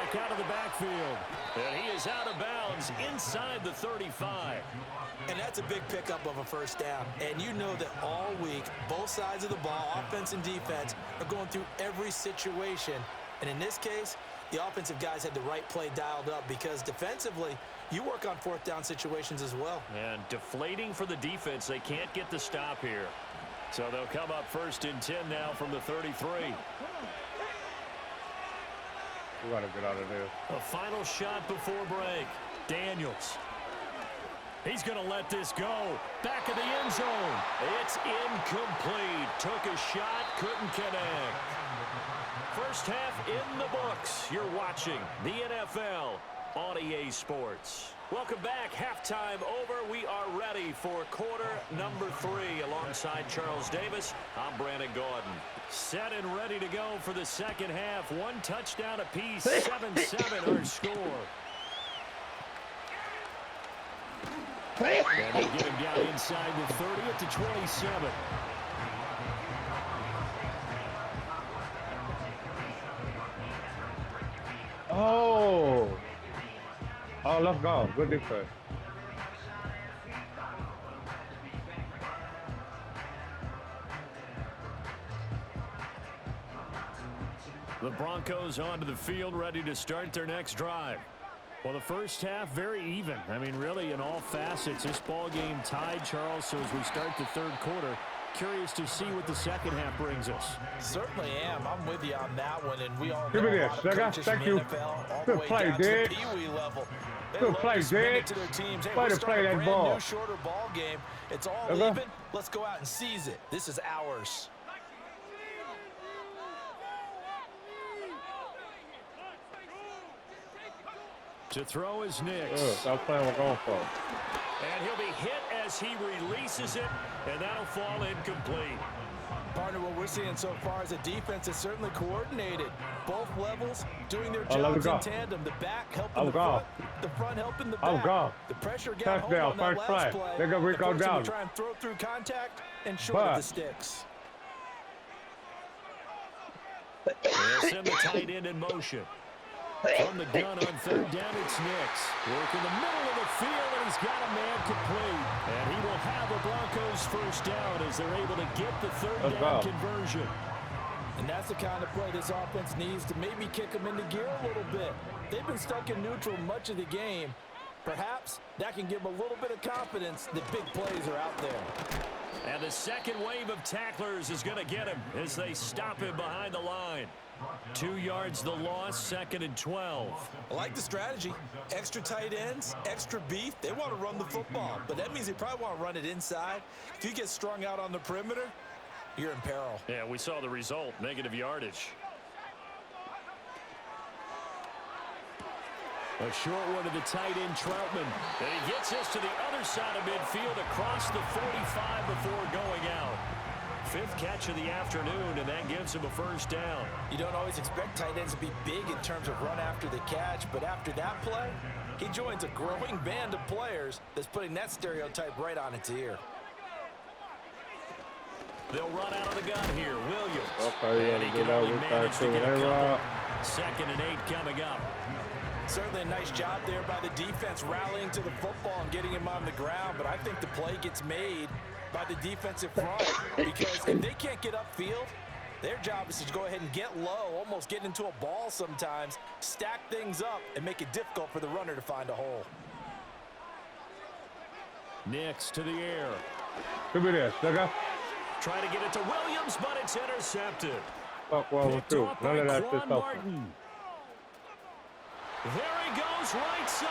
back out of the backfield. And he is out of bounds inside the 35. And that's a big pickup of a first down. And you know that all week, both sides of the ball, offense and defense, are going through every situation. And in this case, the offensive guys had the right play dialed up because defensively, you work on fourth down situations as well. And deflating for the defense. They can't get the stop here. So they'll come up 1st and 10 now from the 33. We got to get out of there. A final shot before break. Daniels. He's going to let this go. Back of the end zone. It's incomplete. Took a shot, couldn't connect. First half in the books. You're watching the NFL on EA Sports. Welcome back. Halftime over. We are ready for quarter number 3 alongside Charles Davis. I'm Brandon Gordon. Set and ready to go for the second half. 1 touchdown apiece. 7-7 our score. And they get him down inside the 30 at the 27. Oh, let's go. Good defense. The Broncos onto the field, ready to start their next drive. Well, the first half, very even. I mean, really, in all facets, this ball game tied, Charles. So as we start the third quarter, curious to see what the second half brings us. Certainly am. I'm with you on that one, and we all Give me know a this, lot of sugar. coaches Thank from you. the NFL all the Good way play, down to the Dad. Pee-wee level. They Good love play, to spin it Dad. to their teams. Hey, Way we're to starting play a that brand ball. new, shorter ball game. It's all Sugar. even. Let's go out and seize it. This is ours. To throw is Nix. That's playing we're going for. And he'll be hit as he releases it, and that'll fall incomplete. Partner, what we're seeing so far is a defense that's certainly coordinated. Both levels doing their let me jobs go. in tandem. The back helping I'm the gone. front, the front helping the I'm back. gone. The pressure got home Touchdown, on that first last play. play. They're gonna go They're forcing down. him to try and throw through contact and short of the sticks. They'll send the tight end in motion. From the gun on third down, it's Nix. Work in the middle of the field, and he's got a man complete. And he will have the Broncos first down as they're able to get the third down conversion. And that's the kind of play this offense needs to maybe kick them into gear a little bit. They've been stuck in neutral much of the game. Perhaps that can give them a little bit of confidence that big plays are out there. And the second wave of tacklers is going to get him as they stop him behind the line. 2 yards the loss, 2nd and 12. I like the strategy. Extra tight ends, extra beef. They want to run the football, but that means they probably want to run it inside. If you get strung out on the perimeter, you're in peril. Yeah, we saw the result, negative yardage. A short one to the tight end, Troutman. And he gets us to the other side of midfield across the 45 before going out. 5th catch of the afternoon, and that gives him a first down. You don't always expect tight ends to be big in terms of run after the catch, but after that play, he joins a growing band of players that's putting that stereotype right on its ear. They'll run out of the gun here. Williams. Okay, and he can only manage to get a couple. 2nd and 8 coming up. Certainly a nice job there by the defense rallying to the football and getting him on the ground, but I think the play gets made by the defensive front because if they can't get upfield, their job is to go ahead and get low, almost get into a ball sometimes, stack things up, and make it difficult for the runner to find a hole. Nix to the air. Give me this, sugar. Trying to get it to Williams, but it's intercepted. Fuck well with Picked you. off None by of that Quan shit up. Martin. There he goes, right side.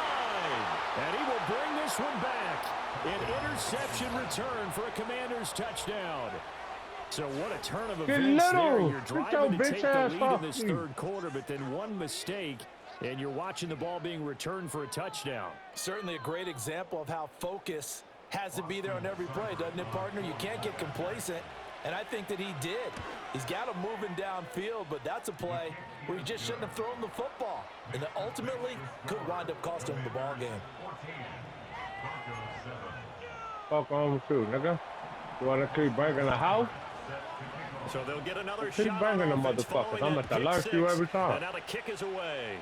And he will bring this one back. An interception return for a Commander's touchdown. So what a turn of events there. You're driving to take the lead in this third quarter, but then one mistake, and you're watching the ball being returned for a touchdown. Certainly a great example of how focus has to be there on every play, doesn't it, partner? You can't get complacent, and I think that he did. He's got him moving downfield, but that's a play where he just shouldn't have thrown the football, and that ultimately could wind up costing him the ball game. Fuck on with you, nigga. You want to keep bringing the house? So they'll get another Keep shot bringing on the offense motherfuckers. following I'm that at the pick lurk you six. every time. And now the kick is away.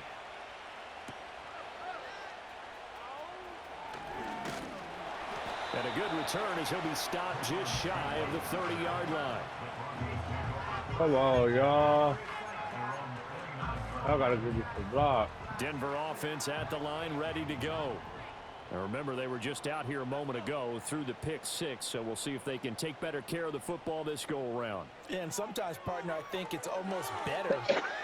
And a good return as he'll be stopped just shy of the 30-yard line. Come on, y'all. I gotta give you some block. Denver offense at the line, ready to go. Now remember, they were just out here a moment ago through the pick six, so we'll see if they can take better care of the football this go-around. And sometimes, partner, I think it's almost better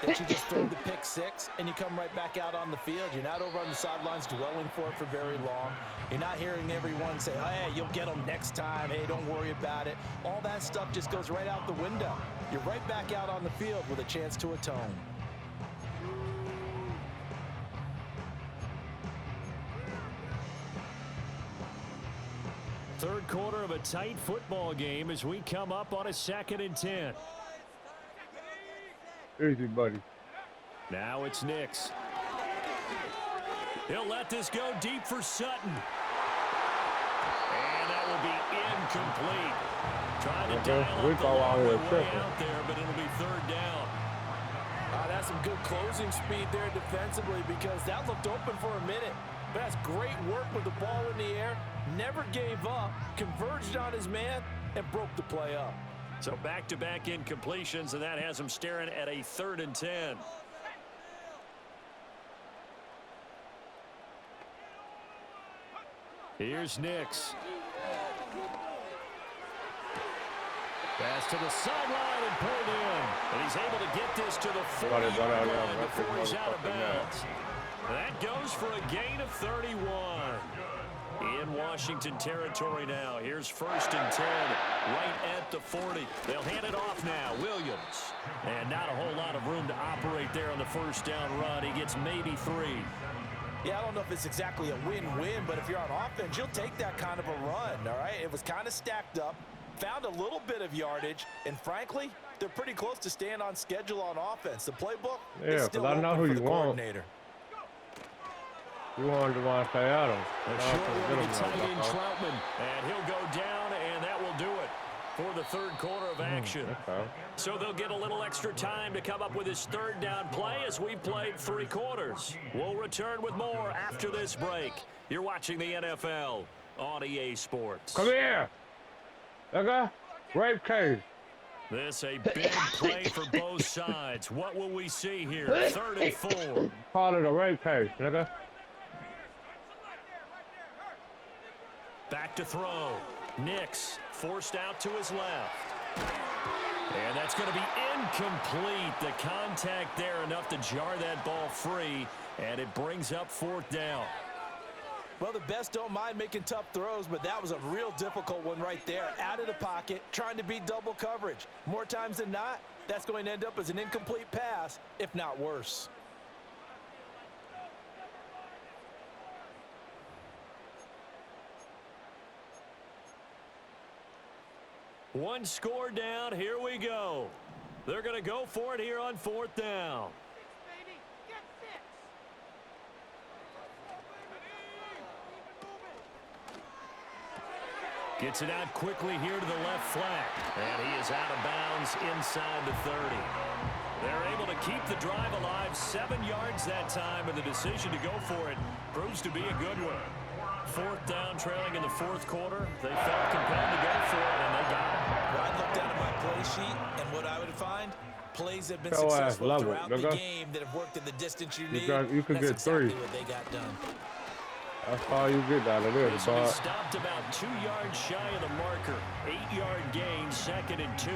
that you just throw the pick six and you come right back out on the field. You're not over on the sidelines dwelling for it for very long. You're not hearing everyone say, oh, hey, you'll get them next time. Hey, don't worry about it. All that stuff just goes right out the window. You're right back out on the field with a chance to atone. Third quarter of a tight football game as we come up on a 2nd and 10. Easy, buddy. Now it's Nix. He'll let this go deep for Sutton. And that will be incomplete. Trying to dial up the long way out there, but it'll be 3rd down. That's some good closing speed there defensively because that looked open for a minute. But that's great work with the ball in the air. Never gave up, converged on his man, and broke the play up. So back-to-back incompletions, and that has him staring at a 3rd and 10. Here's Nix. Pass to the sideline and pulled in. And he's able to get this to the 40-yard line before he's out of bounds. That goes for a gain of 31. In Washington territory now. Here's 1st and 10 right at the 40. They'll hand it off now. Williams. And not a whole lot of room to operate there on the 1st down run. He gets maybe 3. Yeah, I don't know if it's exactly a win-win, but if you're on offense, you'll take that kind of a run, all right? It was kind of stacked up, found a little bit of yardage, and frankly, they're pretty close to staying on schedule on offense. The playbook is still open for the coordinator. You want Devontae Adams. A short one to tight end Troutman, and he'll go down, and that will do it for the 3rd quarter of action. So they'll get a little extra time to come up with his 3rd down play as we played 3 quarters. We'll return with more after this break. You're watching the NFL on EA Sports. Come here. Nigga, rape case. This a big play for both sides. What will we see here? 3rd and 4. Call it a rape case, nigga. Back to throw. Nix forced out to his left. And that's going to be incomplete. The contact there enough to jar that ball free, and it brings up 4th down. Well, the best don't mind making tough throws, but that was a real difficult one right there. Out of the pocket, trying to beat double coverage. More times than not, that's going to end up as an incomplete pass, if not worse. One score down. Here we go. They're going to go for it here on 4th down. Gets it out quickly here to the left flat. And he is out of bounds inside the 30. They're able to keep the drive alive. 7 yards that time, and the decision to go for it proves to be a good one. 4th down, trailing in the 4th quarter. They felt compelled to go for it, and they got it. Well, I'd look down at my play sheet, and what I would find, plays have been successful throughout the game that have worked in the distance you need. You could get exactly 3. what they got done. That's all you get out of this, So he stopped about 2 yards shy of the marker. 8-yard gain, 2nd and 2.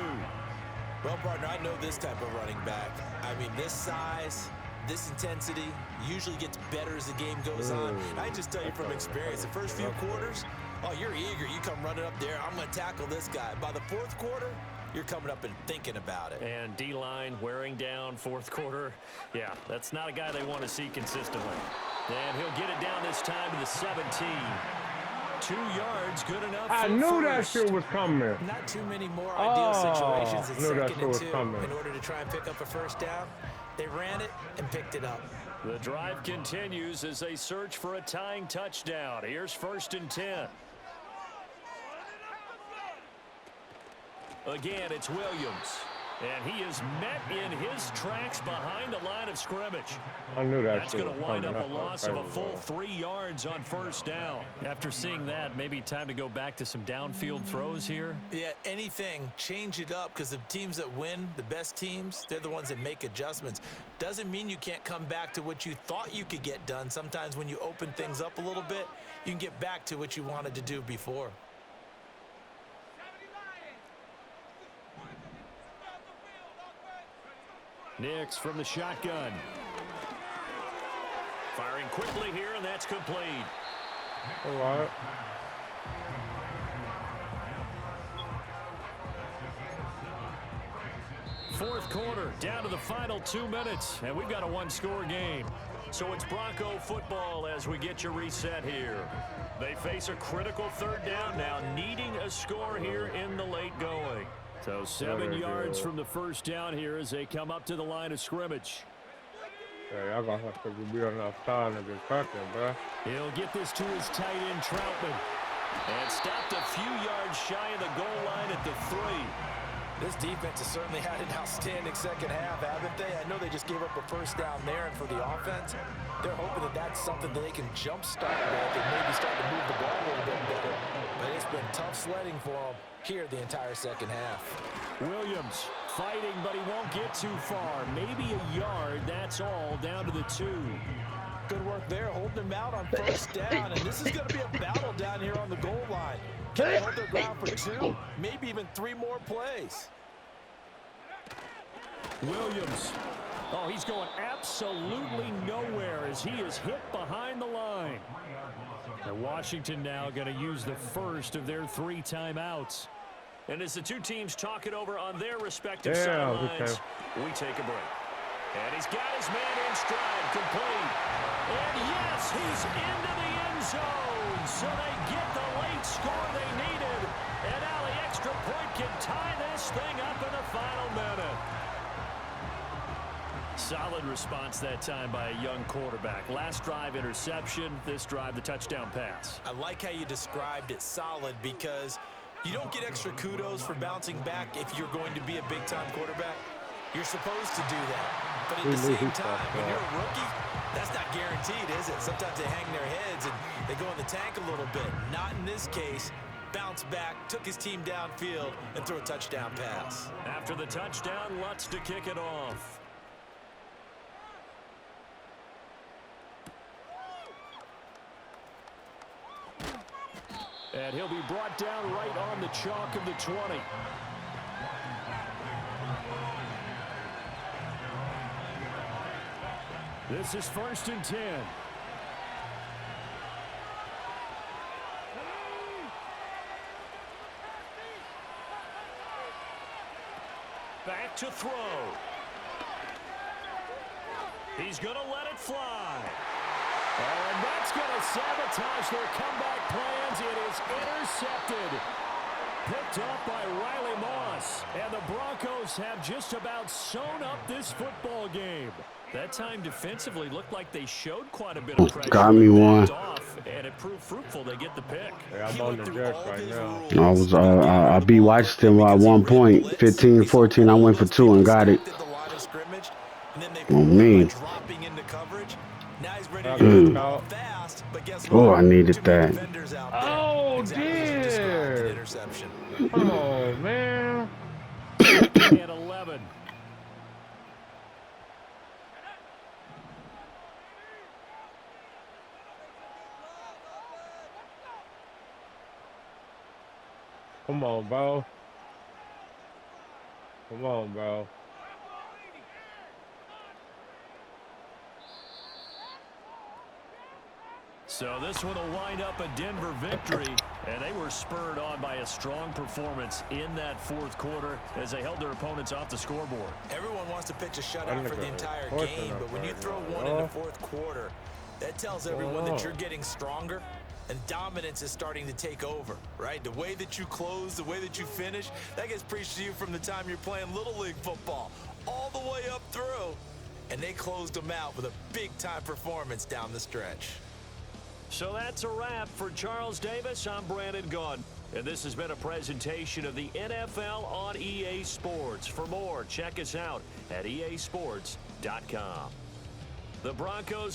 Well, partner, I know this type of running back. I mean, this size, this intensity usually gets better as the game goes on. I just tell you from experience, the first few quarters, oh, you're eager. You come running up there. I'm going to tackle this guy. By the 4th quarter, you're coming up and thinking about it. And D-line wearing down 4th quarter. Yeah, that's not a guy they want to see consistently. And he'll get it down this time to the 17. 2 yards, good enough. I knew that shit was coming. Not too many more ideal situations in 2nd and 2 coming. in order to try and pick up a 1st down. They ran it and picked it up. The drive continues as they search for a tying touchdown. Here's 1st and 10. Again, it's Williams. And he is met in his tracks behind the line of scrimmage. I knew that. That's going to wind up a loss of a full 3 yards on first down. After seeing that, maybe time to go back to some downfield throws here. Yeah, anything. Change it up, because the teams that win, the best teams, they're the ones that make adjustments. Doesn't mean you can't come back to what you thought you could get done. Sometimes when you open things up a little bit, you can get back to what you wanted to do before. Nix from the shotgun. Firing quickly here, and that's complete. All right. Fourth quarter, down to the final 2 minutes, and we've got a one-score game. So it's Bronco football as we get your reset here. They face a critical third down now, needing a score here in the late going. So 7 yards from the first down here as they come up to the line of scrimmage. Yeah, y'all gonna have to be on that side and get cracking, bro. He'll get this to his tight end, Troutman. And stopped a few yards shy of the goal line at the 3. This defense has certainly had an outstanding second half, haven't they? I know they just gave up a first down there, and for the offense, they're hoping that that's something that they can jumpstart with and maybe start to move the ball a little bit better. But it's been tough sledding for them here the entire second half. Williams fighting, but he won't get too far. Maybe a yard, that's all, down to the 2. Good work there, holding them out on first down, and this is going to be a battle down here on the goal line. Can they hold their ground for 2, maybe even 3 more plays? Williams. Oh, he's going absolutely nowhere as he is hit behind the line. And Washington now going to use the first of their 3 timeouts. And as the two teams talk it over on their respective sidelines, we take a break. And he's got his man in stride, complete. And yes, he's into the end zone. So they get the late score they needed. And now the extra point can tie this thing up in the final minute. Solid response that time by a young quarterback. Last drive, interception. This drive, the touchdown pass. I like how you described it, solid, because you don't get extra kudos for bouncing back if you're going to be a big-time quarterback. You're supposed to do that. But at the same time, when you're a rookie, that's not guaranteed, is it? Sometimes they hang their heads and they go in the tank a little bit. Not in this case. Bounced back, took his team downfield, and threw a touchdown pass. After the touchdown, Lutz to kick it off. And he'll be brought down right on the chalk of the 20. This is 1st and 10. Back to throw. He's going to let it fly. And that's going to sabotage their comeback plans. It is intercepted. Picked up by Riley Moss. And the Broncos have just about sewn up this football game. That time defensively looked like they showed quite a bit of pressure. Got me one. And it proved fruitful. They get the pick. Yeah, I'm on the Jets right now. I beat Washington at one point, 15-14. I went for 2 and got it. Oh, me. Oh, I needed that. Oh, dear. Oh, man. And 11. Come on, bro. Come on, bro. So this one will wind up a Denver victory, and they were spurred on by a strong performance in that 4th quarter as they held their opponents off the scoreboard. Everyone wants to pitch a shutout for the entire game, but when you throw one in the 4th quarter, that tells everyone that you're getting stronger and dominance is starting to take over, right? The way that you close, the way that you finish, that gets preached to you from the time you're playing Little League football all the way up through, and they closed them out with a big-time performance down the stretch. So that's a wrap for Charles Davis. I'm Brandon Gaudin. And this has been a presentation of the NFL on EA Sports. For more, check us out at easports.com. The Broncos